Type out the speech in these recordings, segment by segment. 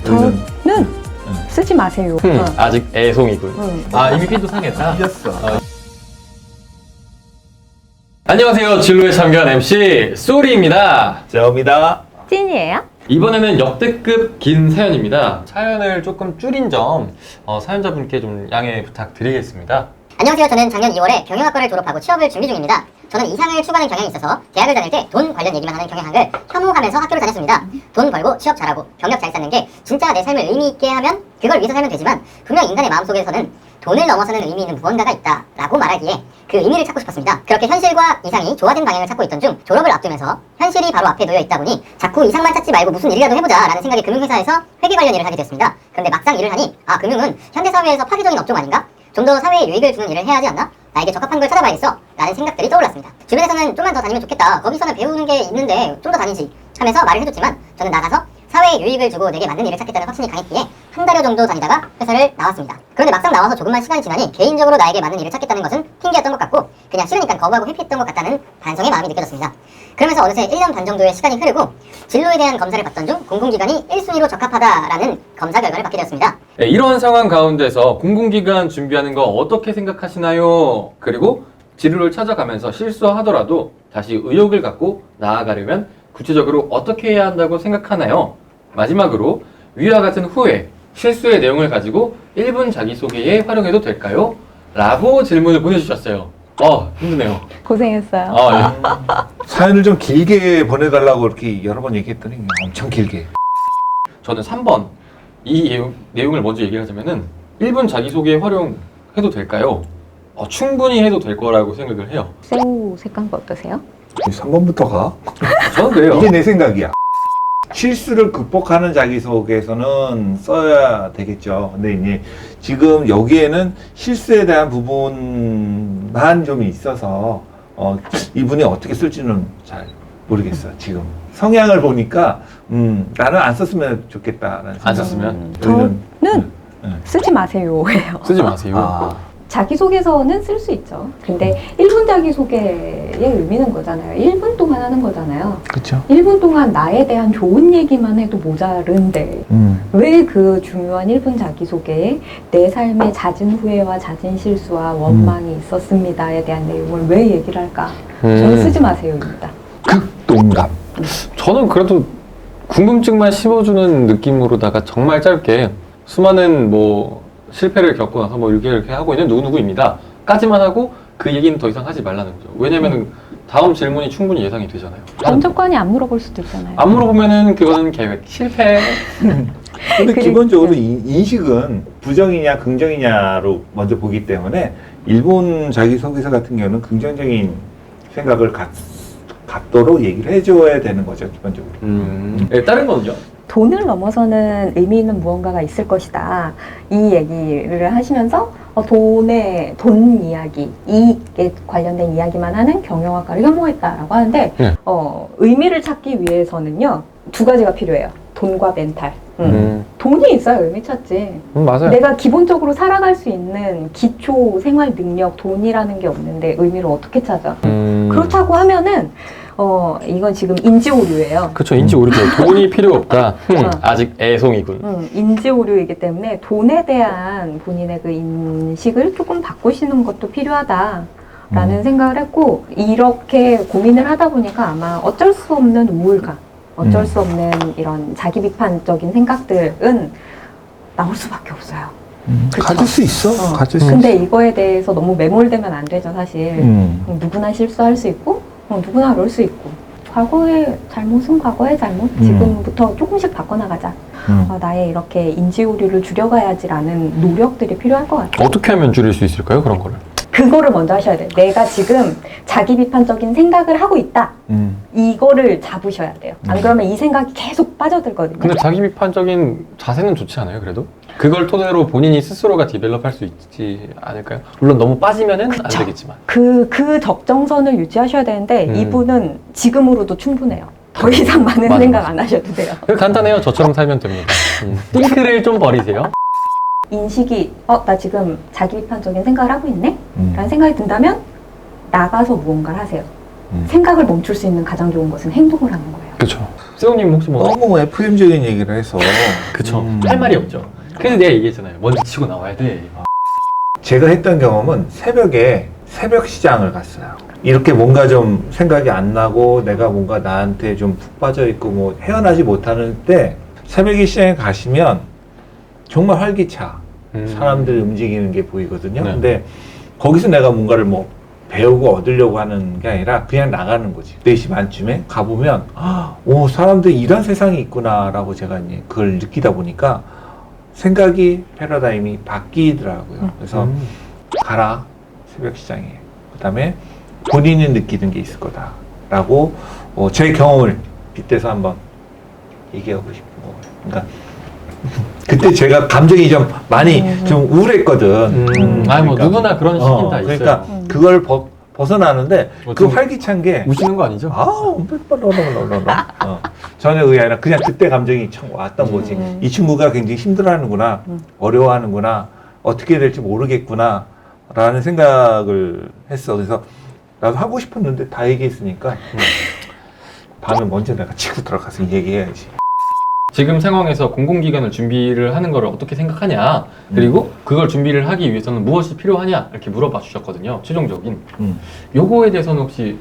저는 쓰지 마세요. 아직 애송이군. 아, 이미 핀도 상했다. 이겼어. 안녕하세요. 진로에 참견 MC 쏘리입니다. 자오입니다. 찐이에요? 이번에는 역대급 긴 사연입니다. 사연을 조금 줄인 점 사연자분께 좀 양해 부탁드리겠습니다. 안녕하세요. 저는 작년 2월에 경영학과를 졸업하고 취업을 준비 중입니다. 저는 이상을 추구하는 경향이 있어서 대학을 다닐 때 돈 관련 얘기만 하는 경향을 혐오하면서 학교를 다녔습니다. 돈 벌고 취업 잘하고 경력 잘 쌓는 게 진짜 내 삶을 의미 있게 하면 그걸 위해서 살면 되지만 분명 인간의 마음속에서는 돈을 넘어서는 의미 있는 무언가가 있다라고 말하기에 그 의미를 찾고 싶었습니다. 그렇게 현실과 이상이 조화된 방향을 찾고 있던 중 졸업을 앞두면서 현실이 바로 앞에 놓여 있다 보니 자꾸 이상만 찾지 말고 무슨 일이라도 해보자 라는 생각에 금융회사에서 회계 관련 일을 하게 됐습니다. 그런데 막상 일을 하니 금융은 현대사회에서 파괴적인 업종 아닌가? 좀 더 사회에 유익을 주는 일을 해야 하지 않나? 나에게 적합한 걸 찾아봐야겠어 라는 생각들이 떠올랐습니다. 주변에서는 좀만 더 다니면 좋겠다. 거기서는 배우는 게 있는데 좀 더 다니지 하면서 말을 해줬지만 저는 나가서 사회에 유익을 주고 내게 맞는 일을 찾겠다는 확신이 강했기에 한 달여 정도 다니다가 회사를 나왔습니다. 그런데 막상 나와서 조금만 시간이 지나니 개인적으로 나에게 맞는 일을 찾겠다는 것은 핑계였던 것 같고 그냥 싫으니까 거부하고 회피했던 것 같다는 반성의 마음이 느껴졌습니다. 그러면서 어느새 1년 반 정도의 시간이 흐르고 진로에 대한 검사를 받던 중 공공기관이 1순위로 적합하다라는 검사 결과를 받게 되었습니다. 네, 이런 상황 가운데서 공공기관 준비하는 거 어떻게 생각하시나요? 그리고 진로를 찾아가면서 실수하더라도 다시 의욕을 갖고 나아가려면 구체적으로 어떻게 해야 한다고 생각하나요? 마지막으로 위와 같은 후회, 실수의 내용을 가지고 1분 자기소개에 활용해도 될까요? 라고 질문을 보내주셨어요. 힘드네요. 고생했어요. 예. 사연을 좀 길게 보내달라고 이렇게 여러 번 얘기했더니 엄청 길게. 저는 3번 이 내용을 먼저 얘기하자면은 1분 자기소개에 활용해도 될까요? 충분히 해도 될 거라고 생각을 해요. 새우 색깔 어떠세요? 3번부터 가? 저는 그래요. 이게 내 생각이야. 실수를 극복하는 자기소개서는 써야 되겠죠. 근데 이제 지금 여기에는 실수에 대한 부분만 좀 있어서 이분이 어떻게 쓸지는 잘 모르겠어요. 지금 성향을 보니까 나는 안 썼으면 좋겠다라는 생각. 안 썼으면? 저는 쓰지 마세요예요. 쓰지 마세요. 자기소개서는 쓸 수 있죠. 근데 1분 자기소개의 의미는 거잖아요. 1분 동안 하는 거잖아요. 그렇죠. 1분 동안 나에 대한 좋은 얘기만 해도 모자른데 왜 그 중요한 1분 자기소개에 내 삶의 잦은 후회와 잦은 실수와 원망이 있었습니다에 대한 내용을 왜 얘기를 할까? 저는 쓰지 마세요입니다. 극동감. 저는 그래도 궁금증만 심어주는 느낌으로다가 정말 짧게 수많은 실패를 겪고 나서 이렇게 하고 있는 누구누구입니다 까지만 하고 그 얘기는 더 이상 하지 말라는 거죠. 왜냐면은 다음 질문이 충분히 예상이 되잖아요. 면접관이 안 물어볼 수도 있잖아요. 안 물어보면은 그거는 계획 실패. 근데 기본적으로 인식은 부정이냐 긍정이냐로 먼저 보기 때문에 일본 자기소개서 같은 경우는 긍정적인 생각을 갖도록 얘기를 해줘야 되는 거죠, 기본적으로. 네, 다른 거는요? 돈을 넘어서는 의미 있는 무언가가 있을 것이다. 이 얘기를 하시면서 돈 이야기, 이익에 관련된 이야기만 하는 경영학과를 혐오했다라고 하는데 의미를 찾기 위해서는요 2가지가 필요해요. 돈과 멘탈. 돈이 있어야 의미 찾지. 맞아요. 내가 기본적으로 살아갈 수 있는 기초 생활 능력, 돈이라는 게 없는데 의미를 어떻게 찾아? 그렇다고 하면은 이건 지금 인지 오류예요. 그렇죠. 인지 오류죠. 돈이 필요 없다. 아직 애송이군. 인지 오류이기 때문에 돈에 대한 본인의 그 인식을 조금 바꾸시는 것도 필요하다라는 생각을 했고 이렇게 고민을 하다 보니까 아마 어쩔 수 없는 우울감, 어쩔 수 없는 이런 자기 비판적인 생각들은 나올 수밖에 없어요. 가질 수 있어. 가질 수 근데 이거에 대해서 너무 매몰되면 안 되죠, 사실. 누구나 실수할 수 있고 누구나 그럴 수 있고 과거의 잘못은 과거의 잘못 지금부터 조금씩 바꿔나가자. 나의 이렇게 인지오류를 줄여가야지라는 노력들이 필요할 것 같아요. 어떻게 하면 줄일 수 있을까요? 그런 거를? 그거를 먼저 하셔야 돼요. 내가 지금 자기 비판적인 생각을 하고 있다. 이거를 잡으셔야 돼요. 안 그러면 이 생각이 계속 빠져들거든요. 근데 자기 비판적인 자세는 좋지 않아요? 그래도? 그걸 토대로 본인이 스스로가 디벨롭할 수 있지 않을까요? 물론 너무 빠지면은 안 되겠지만. 그 적정선을 유지하셔야 되는데 이분은 지금으로도 충분해요. 더 이상 많은 생각 안 하셔도 돼요. 간단해요. 저처럼 살면 됩니다. 띵크를 좀 버리세요. 인식이 나 지금 자기 비판적인 생각을 하고 있네? 라는 생각이 든다면 나가서 무언가를 하세요. 생각을 멈출 수 있는 가장 좋은 것은 행동을 하는 거예요. 그쵸. 세훈님 혹시 뭐 너무 FM적인 얘기를 해서 그쵸. 할 말이 없죠. 그래서 내가 얘기했잖아요. 먼저 치고 나와야 돼. 제가 했던 경험은 새벽에 새벽 시장을 갔어요. 이렇게 뭔가 좀 생각이 안 나고 내가 뭔가 나한테 좀 푹 빠져 있고 뭐 헤어나지 못하는 때 새벽에 시장에 가시면 정말 활기차. 사람들 움직이는 게 보이거든요. 네. 근데 거기서 내가 뭔가를 뭐 배우고 얻으려고 하는 게 아니라 그냥 나가는 거지. 4시 반쯤에 가보면 오, 사람들이 이런 세상이 있구나라고 제가 이제 그걸 느끼다 보니까 생각이 패러다임이 바뀌더라고요. 그래서 가라 새벽 시장에. 그다음에 본인이 느끼는 게 있을 거다라고 제 경험을 빗대서 한번 얘기하고 싶은 거예요. 그러니까 그때 제가 감정이 좀 많이 좀 우울했거든. 아니 뭐 누구나 그런 시기는 다 있어요. 그러니까 그걸 벗어나는데 그 좀 활기찬 게 우시는 거 아니죠? 전에 의해 아니라 그냥 그때 감정이 참 왔던 거지. 이 친구가 굉장히 힘들어하는구나, 어려워하는구나, 어떻게 될지 모르겠구나 라는 생각을 했어. 그래서 나도 하고 싶었는데 다 얘기했으니까 밤에 먼저 내가 치고 들어가서 얘기해야지. 지금 상황에서 공공기관을 준비를 하는 걸 어떻게 생각하냐, 그리고 그걸 준비를 하기 위해서는 무엇이 필요하냐 이렇게 물어봐 주셨거든요. 최종적인 요거에 대해서는 혹시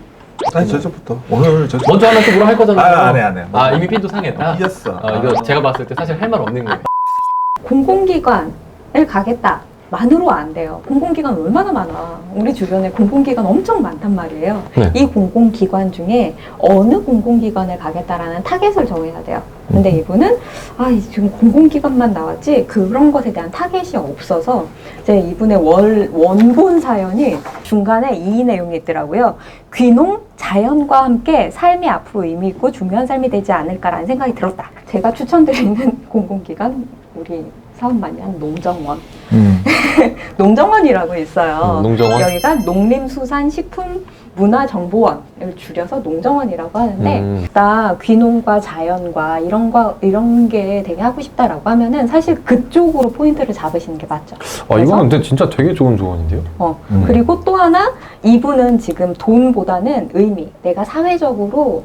아니 저부터 오늘 저 먼저 하면 또 뭐라 할 거잖아요. 안 해. 아 이미 핀도 상했다. 삐졌어. 이거 제가 봤을 때 사실 할 말 없는 거예요. 공공기관을 가겠다. 만으로 안 돼요. 공공기관 얼마나 많아. 우리 주변에 공공기관 엄청 많단 말이에요. 네. 이 공공기관 중에 어느 공공기관을 가겠다라는 타겟을 정해야 돼요. 근데 이분은 지금 공공기관만 나왔지 그런 것에 대한 타겟이 없어서 이제 이분의 원본 사연이 중간에 이 내용이 있더라고요. 귀농, 자연과 함께 삶이 앞으로 의미 있고 중요한 삶이 되지 않을까라는 생각이 들었다. 제가 추천드리는 공공기관 우리 사업 많이 하는 농정원. 농정원이라고 있어요. 농정원? 여기가 농림수산식품문화정보원을 줄여서 농정원이라고 하는데 나 귀농과 자연과 이런 게 되게 하고 싶다라고 하면은 사실 그쪽으로 포인트를 잡으시는 게 맞죠. 이거는 근데 진짜 되게 좋은 조언인데요. 그리고 또 하나 이분은 지금 돈보다는 의미, 내가 사회적으로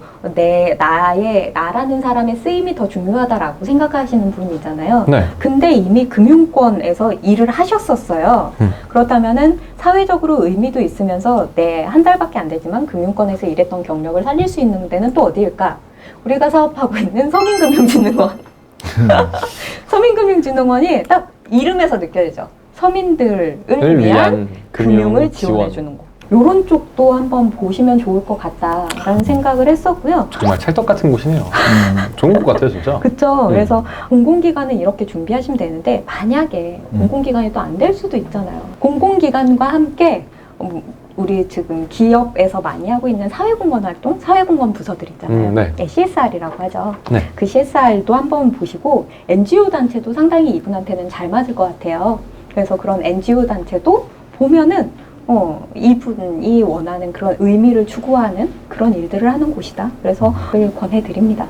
나라는 사람의 쓰임이 더 중요하다라고 생각하시는 분이잖아요. 네. 근데 이미 금융권에서 일을 하셨었어요. 그렇다면은 사회적으로 의미도 있으면서 한 달밖에 안 되지만 금융권에서 일했던 경력을 살릴 수 있는 데는 또 어디일까? 우리가 사업하고 있는 서민금융진흥원. 서민금융진흥원이 딱 이름에서 느껴지죠. 서민들을 위한 금융을 지원해주는 곳. 이런 쪽도 한번 보시면 좋을 것 같다라는 생각을 했었고요. 정말 찰떡 같은 곳이네요. 좋은 곳 같아요, 진짜. 그쵸. 그래서 공공기관은 이렇게 준비하시면 되는데 만약에 공공기관이 또 안 될 수도 있잖아요. 공공기관과 함께 우리 지금 기업에서 많이 하고 있는 사회공헌 활동, 사회공헌 부서들 있잖아요. 네. CSR이라고 하죠. 네. 그 CSR도 한번 보시고 NGO 단체도 상당히 이분한테는 잘 맞을 것 같아요. 그래서 그런 NGO 단체도 보면은 이분이 원하는 그런 의미를 추구하는 그런 일들을 하는 곳이다. 그래서 그걸 권해드립니다.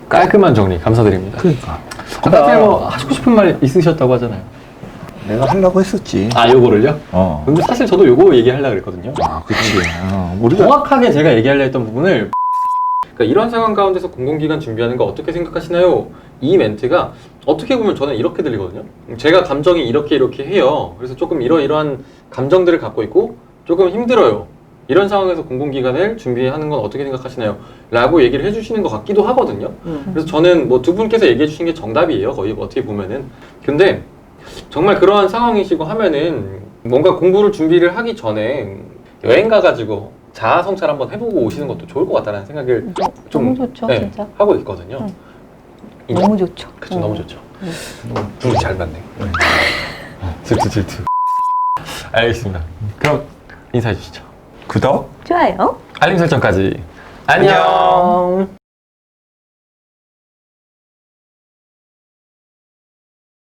깔끔한 정리 감사드립니다. 그러니까 아까 뭐 하시고 싶은 말 있으셨다고 하잖아요. 내가 하려고 했었지. 요거를요? 어. 근데 사실 저도 요거 얘기하려고 그랬거든요. 그치. 우리가 정확하게 제가 얘기하려 했던 부분을, 그러니까 이런 상황 가운데서 공공기관 준비하는 거 어떻게 생각하시나요? 이 멘트가 어떻게 보면 저는 이렇게 들리거든요. 제가 감정이 이렇게 해요. 그래서 조금 이러한 감정들을 갖고 있고 조금 힘들어요. 이런 상황에서 공공기관을 준비하는 건 어떻게 생각하시나요? 라고 얘기를 해주시는 것 같기도 하거든요. 그래서 저는 뭐 두 분께서 얘기해 주신 게 정답이에요. 거의 어떻게 보면은. 근데 정말 그러한 상황이시고 하면은 뭔가 공부를 준비를 하기 전에 여행 가가지고 자아 성찰 한번 해보고 오시는 것도 좋을 것 같다는 생각을 너무 좋죠, 진짜. 하고 있거든요. 인정? 너무 좋죠. 그쵸, 너무 좋죠. 둘이 잘 맞네. 질투. 알겠습니다. 그럼 인사해 주시죠. 구독? 좋아요. 알림 설정까지. 안녕.